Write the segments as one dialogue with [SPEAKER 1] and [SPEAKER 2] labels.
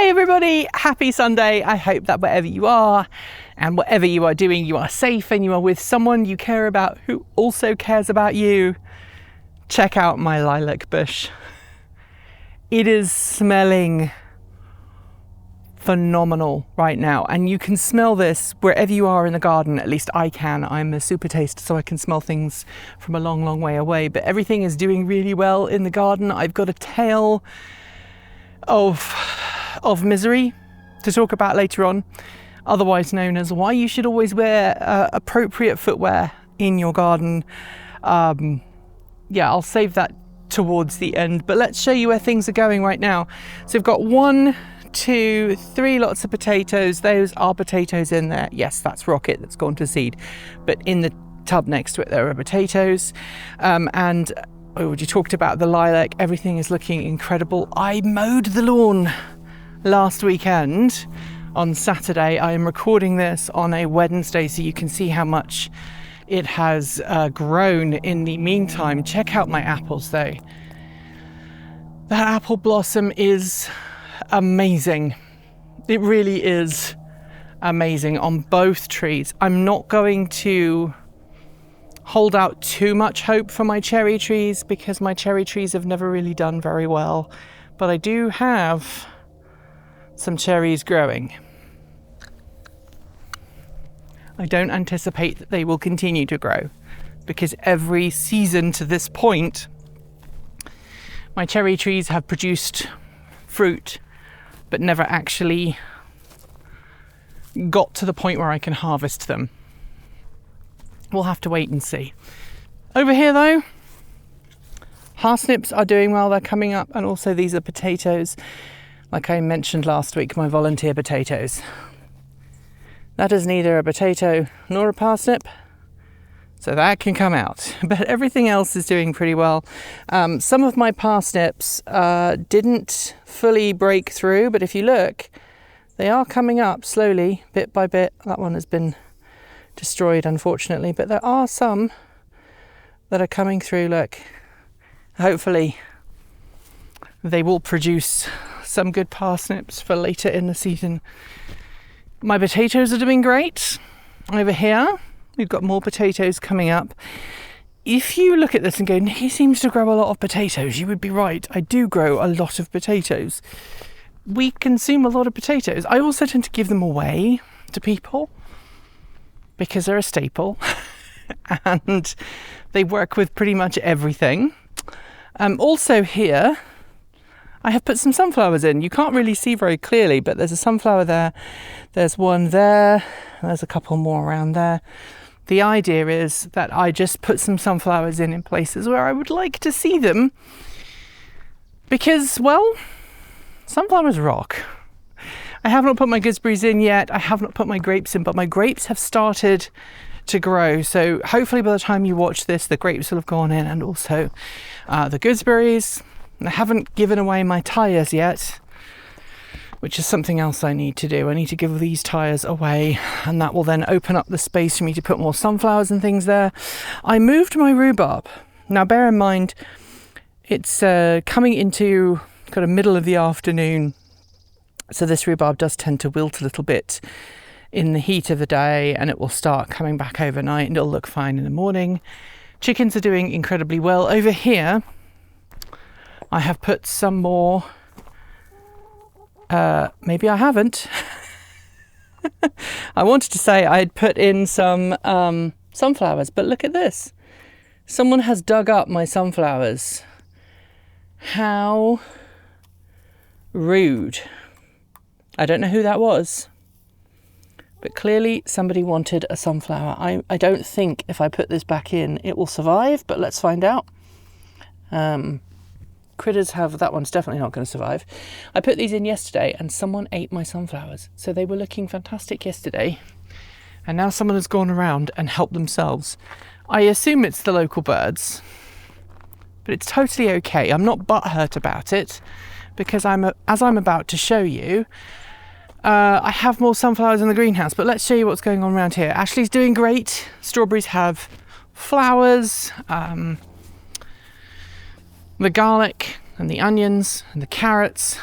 [SPEAKER 1] Hey everybody, happy Sunday. I hope that wherever you are and whatever you are doing, you are safe and you are with someone you care about who also cares about you. Check out my lilac bush. It is smelling phenomenal right now, and you can smell this wherever you are in the garden. At least I can. I'm a super taster, so I can smell things from a long way away, but everything is doing really well in the garden. I've got a tale of misery to talk about later on, otherwise known as why you should always wear appropriate footwear in your garden. Yeah, I'll save that towards the end, but let's show you where things are going right now. So we've got 1, 2, 3 lots of potatoes. Those are potatoes in there. Yes, that's rocket that's gone to seed, but in the tub next to it there are potatoes. And I already talked about the lilac. Everything is looking incredible. I mowed the lawn last weekend on Saturday. I am recording this on a Wednesday, so you can see how much it has grown in the meantime. Check out my apples though. That apple blossom is amazing. It really is amazing on both trees. I'm not going to hold out too much hope for my cherry trees because my cherry trees have never really done very well, but I do have some cherries growing. I don't anticipate that they will continue to grow because every season to this point my cherry trees have produced fruit but never actually got to the point where I can harvest them. We'll have to wait and see. Over here though, parsnips are doing well. They're coming up, and also these are potatoes. Like I mentioned last week, my volunteer potatoes. That is neither a potato nor a parsnip, so that can come out. But everything else is doing pretty well. Some of my parsnips didn't fully break through, but if you look, they are coming up slowly, bit by bit. That one has been destroyed, unfortunately, but there are some that are coming through. Look, hopefully they will produce some good parsnips for later in the season. My potatoes are doing great. Over here, we've got more potatoes coming up. If you look at this and go, Nikki seems to grow a lot of potatoes, you would be right. I do grow a lot of potatoes. We consume a lot of potatoes. I also tend to give them away to people because they're a staple and they work with pretty much everything. Also here, I have put some sunflowers in. You can't really see very clearly, but there's a sunflower there. There's one there. There's a couple more around there. The idea is that I just put some sunflowers in places where I would like to see them because, well, sunflowers rock. I have not put my gooseberries in yet. I have not put my grapes in, but my grapes have started to grow. So hopefully by the time you watch this, the grapes will have gone in, and also the gooseberries. I haven't given away my tyres yet, which is something else I need to do. I need to give these tyres away, and that will then open up the space for me to put more sunflowers and things there. I moved my rhubarb. Now bear in mind, it's coming into kind of middle of the afternoon, so this rhubarb does tend to wilt a little bit in the heat of the day, and it will start coming back overnight and it'll look fine in the morning. Chickens are doing incredibly well. Over here I have put some more, maybe I haven't. I wanted to say I'd put in some sunflowers, but look at this. Someone has dug up my sunflowers. How rude. I don't know who that was, but clearly somebody wanted a sunflower. I don't think if I put this back in it will survive, but let's find out. Critters have, that one's definitely not going to survive. I put these in yesterday and someone ate my sunflowers. So they were looking fantastic yesterday, and now someone has gone around and helped themselves. I assume it's the local birds, but it's totally okay. I'm not butthurt about it because as I'm about to show you, I have more sunflowers in the greenhouse, but let's show you what's going on around here. Ashley's doing great. Strawberries have flowers. The garlic and the onions and the carrots,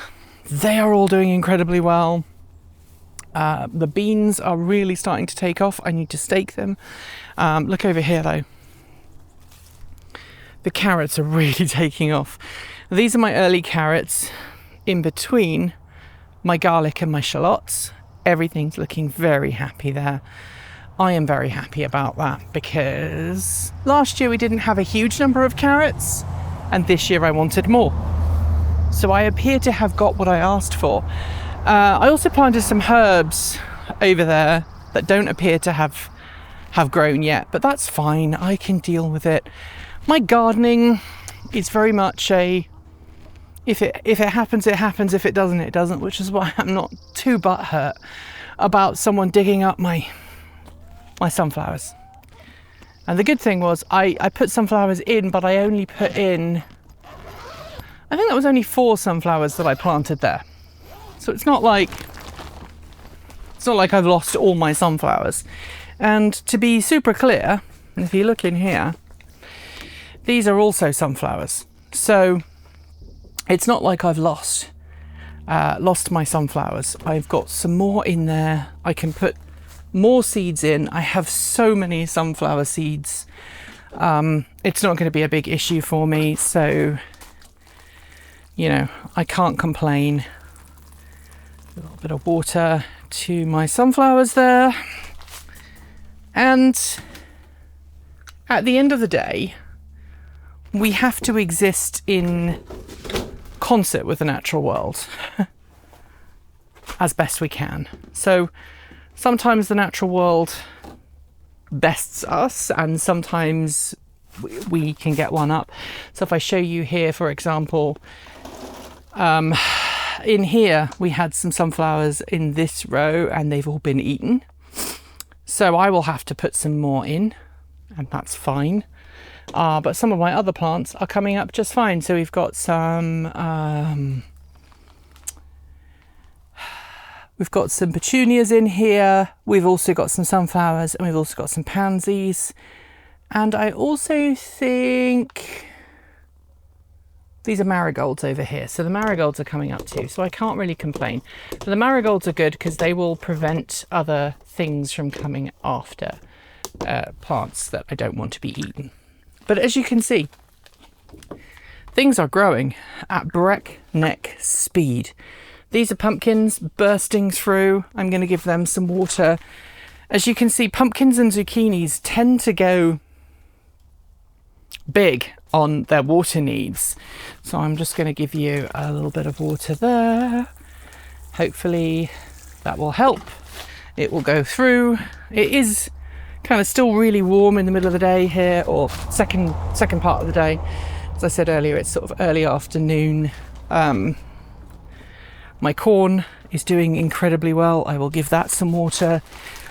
[SPEAKER 1] They are all doing incredibly well. The beans are really starting to take off. I need to stake them. Look over here though. The carrots are really taking off. These are my early carrots. In between my garlic and my shallots, everything's looking very happy there. I am very happy about that because last year we didn't have a huge number of carrots and this year I wanted more. So I appear to have got what I asked for. I also planted some herbs over there that don't appear to have grown yet, but that's fine. I can deal with it. My gardening is very much a if it happens, it happens. If it doesn't, it doesn't, which is why I'm not too butthurt about someone digging up my sunflowers. And the good thing was I put sunflowers in, but I only put in, I think that was only 4 sunflowers that I planted there. So it's not like I've lost all my sunflowers. And to be super clear, if you look in here, these are also sunflowers. So it's not like I've lost my sunflowers. I've got some more in there. I can put more seeds in. I have so many sunflower seeds. It's not going to be a big issue for me. So, you know, I can't complain. A little bit of water to my sunflowers there. And at the end of the day, we have to exist in concert with the natural world as best we can. So sometimes the natural world bests us and sometimes we can get one up. So if I show you here, for example, in here we had some sunflowers in this row and they've all been eaten. So I will have to put some more in and that's fine. But some of my other plants are coming up just fine. So we've got some petunias in here. We've also got some sunflowers and we've also got some pansies. And I also think these are marigolds over here. So the marigolds are coming up too. So I can't really complain. But the marigolds are good because they will prevent other things from coming after plants that I don't want to be eaten. But as you can see, things are growing at breakneck speed. These are pumpkins bursting through. I'm going to give them some water. As you can see, pumpkins and zucchinis tend to go big on their water needs. So I'm just going to give you a little bit of water there. Hopefully that will help. It will go through. It is kind of still really warm in the middle of the day here, or second part of the day. As I said earlier, it's sort of early afternoon. My corn is doing incredibly well. I will give that some water.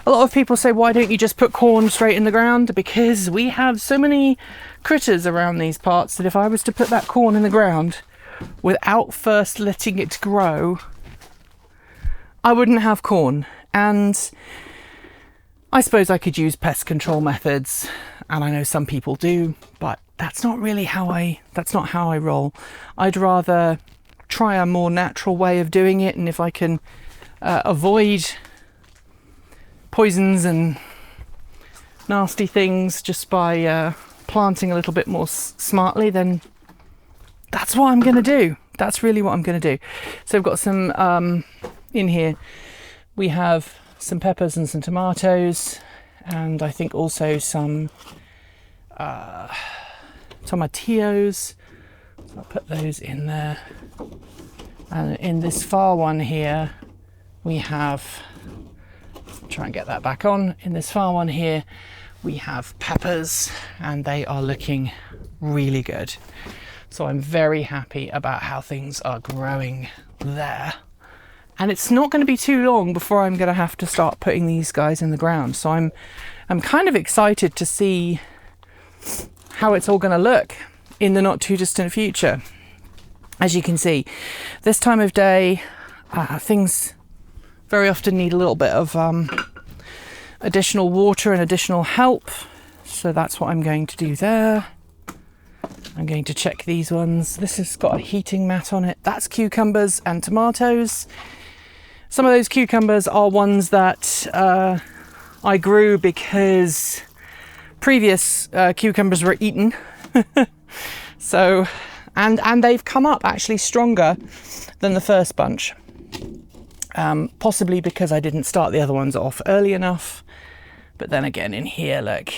[SPEAKER 1] A lot of people say, why don't you just put corn straight in the ground? Because we have so many critters around these parts that if I was to put that corn in the ground without first letting it grow, I wouldn't have corn. And I suppose I could use pest control methods, and I know some people do, but that's not how I roll. I'd rather try a more natural way of doing it, and if I can avoid poisons and nasty things just by planting a little bit more smartly, then that's what I'm going to do. That's really what I'm going to do. So I've got some in here. We have some peppers and some tomatoes, and I think also some tomatillos. So I'll put those in there. And in this far one here, we have, try and get that back on. In this far one here, we have peppers, and they are looking really good. So I'm very happy about how things are growing there. And it's not going to be too long before I'm going to have to start putting these guys in the ground. So I'm kind of excited to see how it's all going to look in the not too distant future. As you can see, this time of day, things very often need a little bit of additional water and additional help. So that's what I'm going to do there. I'm going to check these ones. This has got a heating mat on it. That's cucumbers and tomatoes. Some of those cucumbers are ones that I grew because previous cucumbers were eaten. So, and they've come up actually stronger than the first bunch. Possibly because I didn't start the other ones off early enough. But then again, in here, look,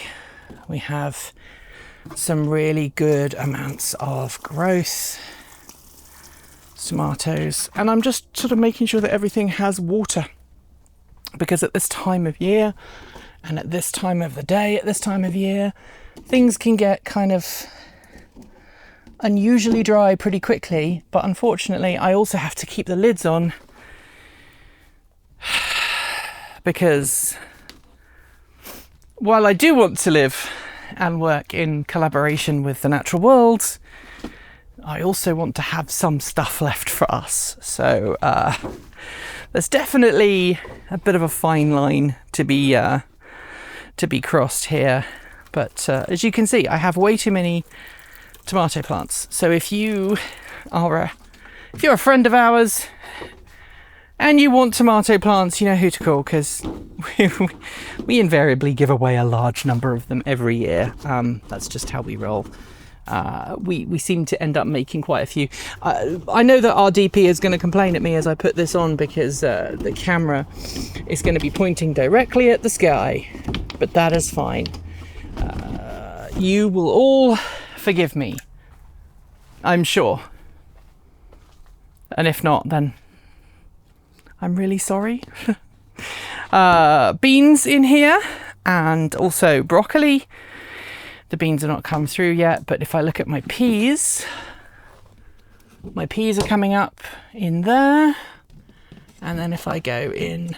[SPEAKER 1] we have some really good amounts of growth. Tomatoes. And I'm just sort of making sure that everything has water. Because at this time of year, and at this time of the day, at this time of year, things can get kind of unusually dry pretty quickly. But unfortunately, I also have to keep the lids on because while I do want to live and work in collaboration with the natural world, I also want to have some stuff left for us. So there's definitely a bit of a fine line to be crossed here. But as you can see, I have way too many tomato plants. So if you're a friend of ours and you want tomato plants, you know who to call, because we invariably give away a large number of them every year. That's just how we roll. We seem to end up making quite a few. I know that our DP is going to complain at me as I put this on because the camera is going to be pointing directly at the sky, but that is fine. You will all forgive me, I'm sure. And if not, then I'm really sorry. Beans in here and also broccoli. The beans are not come through yet, but if I look at my peas are coming up in there. And then if I go in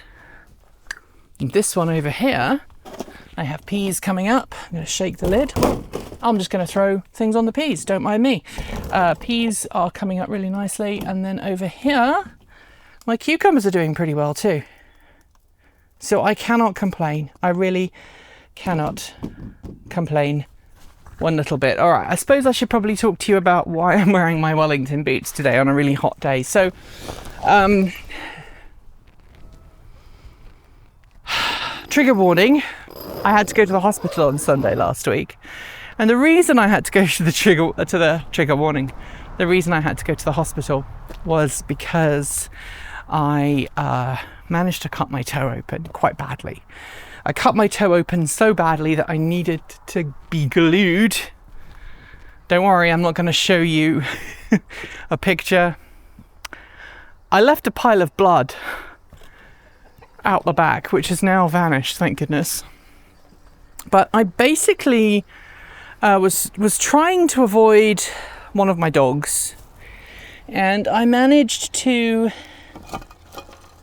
[SPEAKER 1] this one over here, I have peas coming up. I'm going to shake the lid. I'm just going to throw things on the peas, don't mind me. Peas are coming up really nicely. And then over here, my cucumbers are doing pretty well too. So I cannot complain. I really cannot complain one little bit. All right, I suppose I should probably talk to you about why I'm wearing my Wellington boots today on a really hot day. So, trigger warning, I had to go to the hospital on Sunday last week. And the reason I had to go to the trigger warning, the reason I had to go to the hospital was because I managed to cut my toe open quite badly. I cut my toe open so badly that I needed to be glued. Don't worry, I'm not going to show you a picture. I left a pile of blood out the back, which has now vanished, thank goodness. But I basically was trying to avoid one of my dogs, and I managed to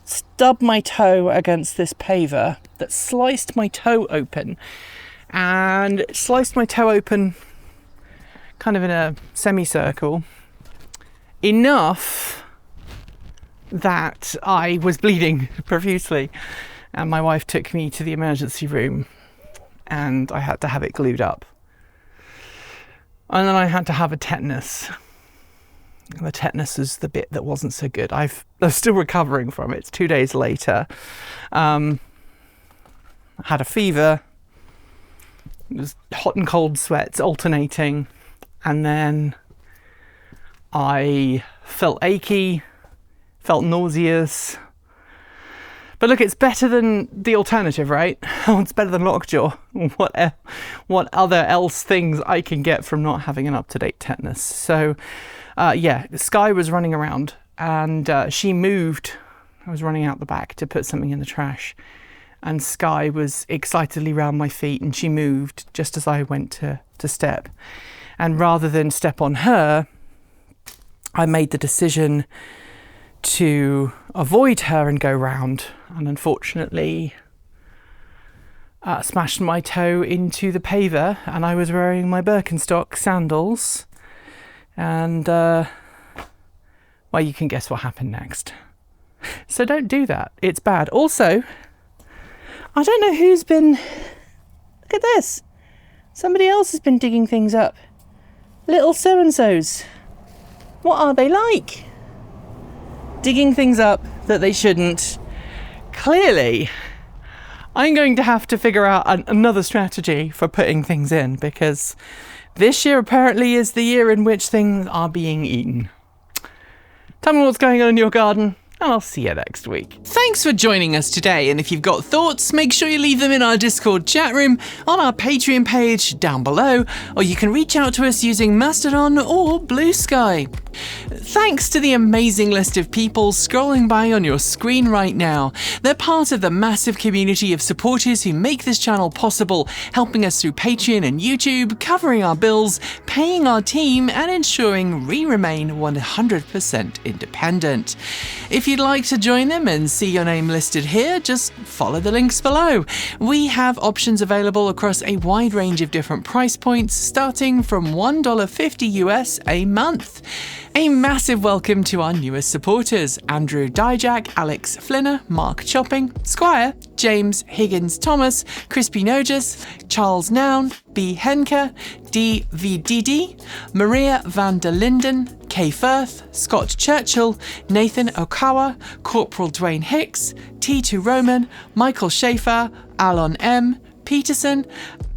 [SPEAKER 1] stub my toe against this paver that sliced my toe open, and sliced my toe open kind of in a semicircle enough that I was bleeding profusely, and my wife took me to the emergency room and I had to have it glued up, and then I had to have a tetanus. The tetanus is the bit that wasn't so good. I'm still recovering from it. It's 2 days later. I had a fever. It was hot and cold sweats alternating. And then I felt achy, felt nauseous. But look, it's better than the alternative, right? It's better than lockjaw. What other else things I can get from not having an up-to-date tetanus? So, Sky was running around and she moved. I was running out the back to put something in the trash, and Sky was excitedly round my feet, and she moved just as I went to step. And rather than step on her, I made the decision to avoid her and go round, and unfortunately smashed my toe into the paver, and I was wearing my Birkenstock sandals, and well, you can guess what happened next. So don't do that, it's bad. Also, I don't know who's been, look at this, somebody else has been digging things up. little so-and-sos. What are they like? Digging things up that they shouldn't. Clearly, I'm going to have to figure out another strategy for putting things in, because this year apparently is the year in which things are being eaten. Tell me what's going on in your garden, and I'll see you next week. Thanks for joining us today, and if you've got thoughts, make sure you leave them in our Discord chat room, on our Patreon page down below, or you can reach out to us using Mastodon or Blue Sky. Thanks to the amazing list of people scrolling by on your screen right now. They're part of the massive community of supporters who make this channel possible, helping us through Patreon and YouTube, covering our bills, paying our team, and ensuring we remain 100% independent. If you'd like to join them and see your name listed here, just follow the links below. We have options available across a wide range of different price points, starting from $1.50 US a month. A massive welcome to our newest supporters: Andrew Dijak, Alex Flinner, Mark Chopping, Squire, James Higgins Thomas, Crispy Nogus, Charles Noun, B. Henke, DVDD, Maria van der Linden, Kay Firth, Scott Churchill, Nathan Okawa, Corporal Dwayne Hicks, T2 Roman, Michael Schaefer, Alon M, Peterson,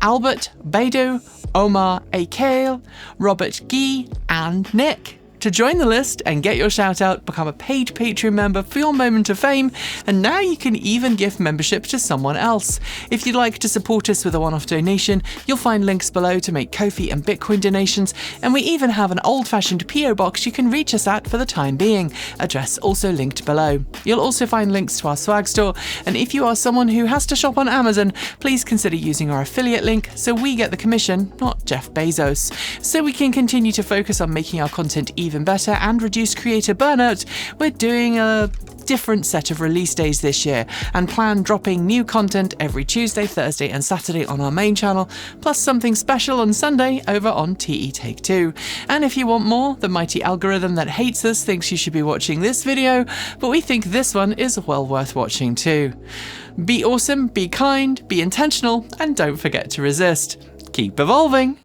[SPEAKER 1] Albert Beidou, Omar A. Kale, Robert Gee, and Nick. To join the list and get your shout out, become a paid Patreon member for your moment of fame, and now you can even gift membership to someone else. If you'd like to support us with a one-off donation, you'll find links below to make Ko-fi and Bitcoin donations, and we even have an old-fashioned PO box you can reach us at for the time being, address also linked below. You'll also find links to our swag store, and if you are someone who has to shop on Amazon, please consider using our affiliate link so we get the commission, not Jeff Bezos. So we can continue to focus on making our content even better and reduce creator burnout, we're doing a different set of release days this year and plan dropping new content every Tuesday, Thursday and Saturday on our main channel, plus something special on Sunday over on TE Take 2. And if you want more, the mighty algorithm that hates us thinks you should be watching this video, but we think this one is well worth watching too. Be awesome, be kind, be intentional, and don't forget to resist. Keep evolving!